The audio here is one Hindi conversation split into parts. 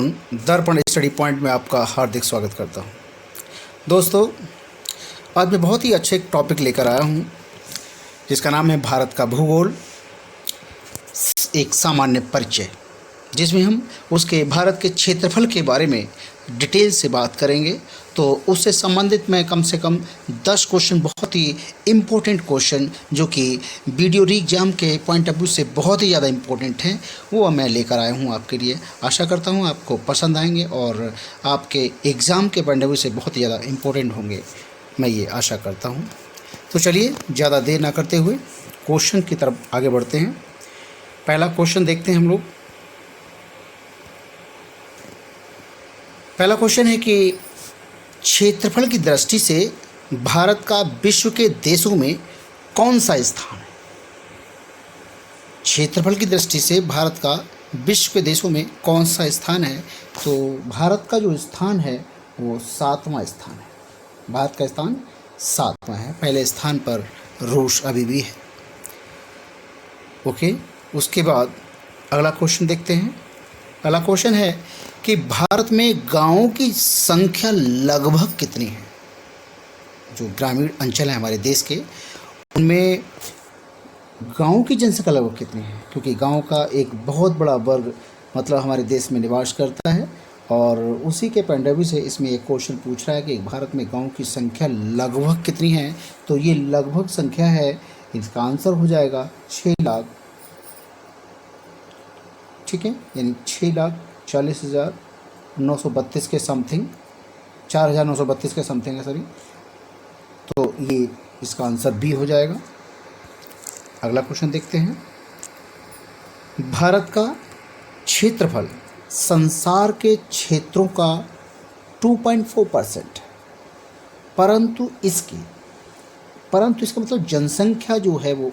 वरुण दर्पण स्टडी पॉइंट में आपका हार्दिक स्वागत करता हूं। दोस्तों, आज मैं बहुत ही अच्छे एक टॉपिक लेकर आया हूं जिसका नाम है भारत का भूगोल, एक सामान्य परिचय, जिसमें हम उसके भारत के क्षेत्रफल के बारे में डिटेल से बात करेंगे। तो उससे संबंधित मैं कम से कम 10 क्वेश्चन, बहुत ही इम्पोर्टेंट क्वेश्चन जो कि वीडियो री एग्ज़ाम के पॉइंट ऑफ व्यू से बहुत ही ज़्यादा इम्पोर्टेंट हैं, वो मैं लेकर आया हूँ आपके लिए। आशा करता हूँ आपको पसंद आएंगे और आपके एग्ज़ाम के पॉइंट ऑफ व्यू से बहुत ही ज़्यादा इम्पोर्टेंट होंगे, मैं ये आशा करता हूँ। तो चलिए ज़्यादा देर ना करते हुए क्वेश्चन की तरफ आगे बढ़ते हैं। पहला क्वेश्चन देखते हैं हम लोग। पहला क्वेश्चन है कि क्षेत्रफल की दृष्टि से भारत का विश्व के देशों में कौन सा स्थान है? क्षेत्रफल की दृष्टि से भारत का विश्व के देशों में कौन सा स्थान है? तो भारत का जो स्थान है वो 7वां स्थान है। भारत का स्थान 7वां है। पहले स्थान पर रूस अभी भी है। ओके, उसके बाद अगला क्वेश्चन देखते हैं। अगला क्वेश्चन है कि भारत में गांवों की संख्या लगभग कितनी है? जो ग्रामीण अंचल हैं हमारे देश के, उनमें गांवों की जनसंख्या लगभग कितनी है? क्योंकि गांव का एक बहुत बड़ा वर्ग मतलब हमारे देश में निवास करता है और उसी के पॉइंट ऑफ व्यू से इसमें एक क्वेश्चन पूछ रहा है कि भारत में गांवों की संख्या लगभग कितनी है। तो ये लगभग संख्या है, इसका आंसर हो जाएगा 6 लाख। ठीक है, यानी 6,40,932 के समथिंग, 4,932 के समथिंग है, सॉरी। तो ये इसका आंसर बी हो जाएगा। अगला क्वेश्चन देखते हैं। भारत का क्षेत्रफल संसार के क्षेत्रों का 2.4% है, परंतु इसका मतलब जनसंख्या जो है वो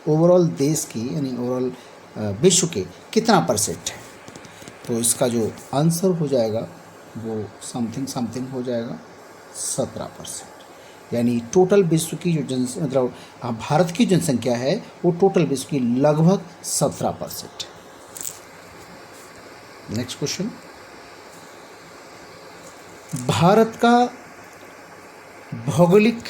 ओवरऑल देश की, यानी ओवरऑल विश्व के कितना परसेंट है? तो इसका जो आंसर हो जाएगा वो समथिंग हो जाएगा 17%। यानी टोटल विश्व की जो मतलब भारत की जनसंख्या है वो टोटल विश्व की लगभग 17%। Next question. भारत का भौगोलिक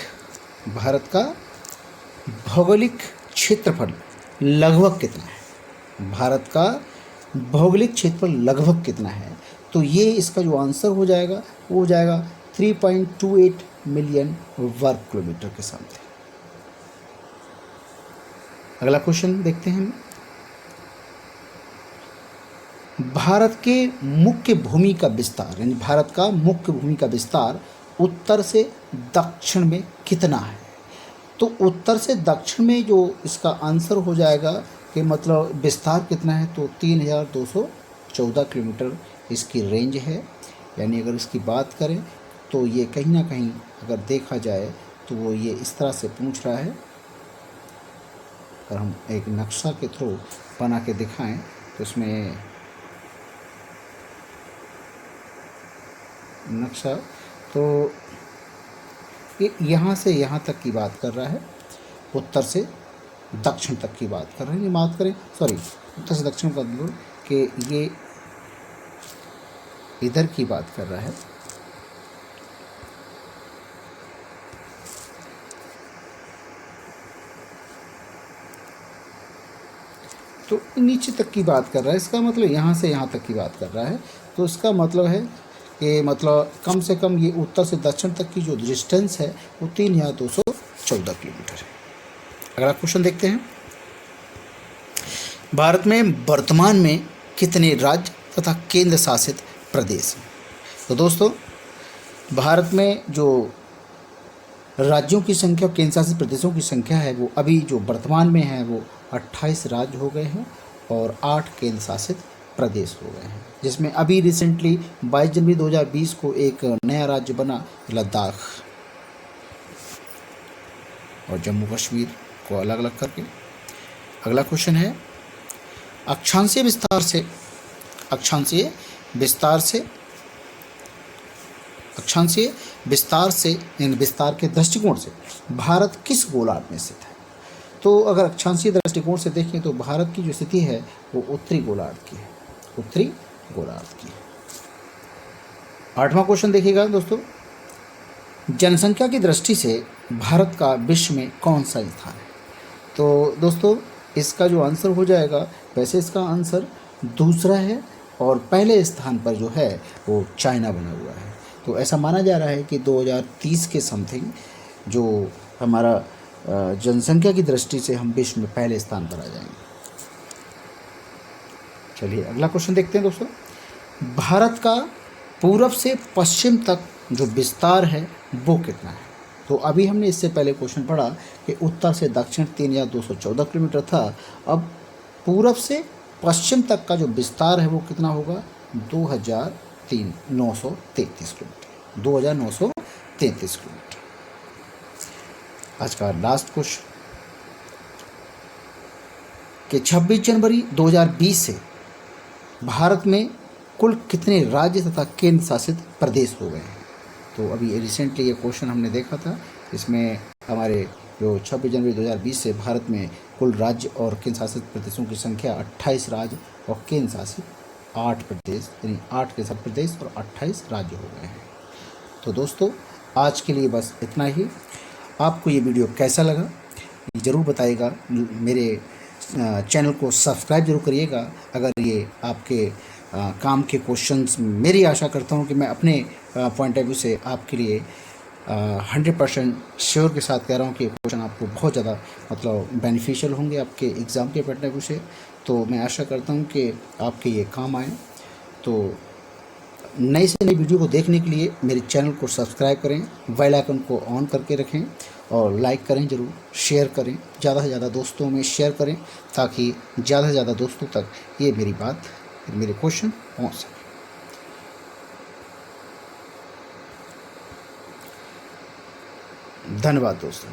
क्षेत्रफल लगभग कितना है? भारत का भौगोलिक क्षेत्रफल लगभग कितना है? तो ये इसका जो आंसर हो जाएगा वो हो जाएगा 3.28 मिलियन वर्ग किलोमीटर के समथिंग। अगला क्वेश्चन देखते हैं। भारत के मुख्य भूमि का विस्तार, यानी भारत का मुख्य भूमि का विस्तार उत्तर से दक्षिण में कितना है? तो उत्तर से दक्षिण में जो इसका आंसर हो जाएगा कि मतलब विस्तार कितना है, तो 3,214 किलोमीटर इसकी रेंज है। यानी अगर इसकी बात करें तो ये कहीं ना कहीं अगर देखा जाए तो वो ये इस तरह से पूछ रहा है। अगर हम एक नक्शा के थ्रू बना के दिखाएं तो इसमें नक्शा, तो ये यहाँ से यहाँ तक की बात कर रहा है, उत्तर से दक्षिण तक की बात कर रहे हैं। बात करें, सॉरी, उत्तर से दक्षिण का मतलब कि ये इधर की बात कर रहा है। तो नीचे तक की बात कर रहा है, इसका मतलब यहाँ से यहाँ तक की बात कर रहा है। तो इसका मतलब है कि मतलब कम से कम ये उत्तर से दक्षिण तक की जो डिस्टेंस है वो 3,214 किलोमीटर है। अगला क्वेश्चन देखते हैं। भारत में वर्तमान में कितने राज्य तथा केंद्र शासित प्रदेश हैं? तो दोस्तों, भारत में जो राज्यों की संख्या और केंद्र शासित प्रदेशों की संख्या है वो अभी जो वर्तमान में है वो 28 राज्य हो गए हैं और 8 केंद्र शासित प्रदेश हो गए हैं, जिसमें अभी रिसेंटली 22 जनवरी 2020 को एक नया राज्य बना, लद्दाख और जम्मू कश्मीर को अलग अलग करके। अगला क्वेश्चन है, अक्षांशीय विस्तार से यानी विस्तार के दृष्टिकोण से भारत किस गोलार्ध में स्थित है? तो अगर अक्षांशीय दृष्टिकोण से देखें तो भारत की जो स्थिति है वो उत्तरी गोलार्ध की है। 8वां क्वेश्चन देखिएगा दोस्तों, जनसंख्या की दृष्टि से भारत का विश्व में कौन सा स्थान है? तो दोस्तों इसका जो आंसर हो जाएगा, वैसे इसका आंसर दूसरा है और पहले स्थान पर जो है वो चाइना बना हुआ है। तो ऐसा माना जा रहा है कि 2030 के समथिंग जो हमारा जनसंख्या की दृष्टि से हम विश्व में पहले स्थान पर आ जाएंगे। चलिए अगला क्वेश्चन देखते हैं दोस्तों, भारत का पूरब से पश्चिम तक जो विस्तार है वो कितना है? तो अभी हमने इससे पहले क्वेश्चन पढ़ा कि उत्तर से दक्षिण 3214 किलोमीटर था। अब पूरब से पश्चिम तक का जो विस्तार है वो कितना होगा? 2933 किलोमीटर, 2933 किलोमीटर। आज का लास्ट क्वेश्चन कि 26 जनवरी 2020 से भारत में कुल कितने राज्य तथा केंद्र शासित प्रदेश हो गए हैं? तो अभी रिसेंटली ये क्वेश्चन हमने देखा था, इसमें हमारे जो 26 जनवरी 2020 से भारत में कुल राज्य और केंद्र शासित प्रदेशों की संख्या 28 राज्य और केंद्र शासित 8 प्रदेश, यानी 8 केंद्र शासित प्रदेश और 28 राज्य हो गए हैं। तो दोस्तों आज के लिए बस इतना ही। आपको ये वीडियो कैसा लगा ज़रूर बताइएगा। मेरे चैनल को सब्सक्राइब जरूर करिएगा अगर ये आपके काम के क्वेश्चंस। मेरी आशा करता हूँ कि मैं अपने पॉइंट ऑफ व्यू से आपके लिए 100% श्योर के साथ कह रहा हूँ कि क्वेश्चन आपको बहुत ज़्यादा मतलब बेनिफिशियल होंगे आपके एग्ज़ाम के पॉइंट ऑफ व्यू से। तो मैं आशा करता हूँ कि आपके ये काम आए। तो नई से नई वीडियो को देखने के लिए मेरे चैनल को सब्सक्राइब करें, बेल आइकन को ऑन करके रखें और लाइक करें, ज़रूर शेयर करें, ज़्यादा से ज़्यादा दोस्तों में शेयर करें ताकि ज़्यादा से ज़्यादा दोस्तों तक ये मेरी बात, मेरे क्वेश्चन पहुंच सके। धन्यवाद दोस्तों।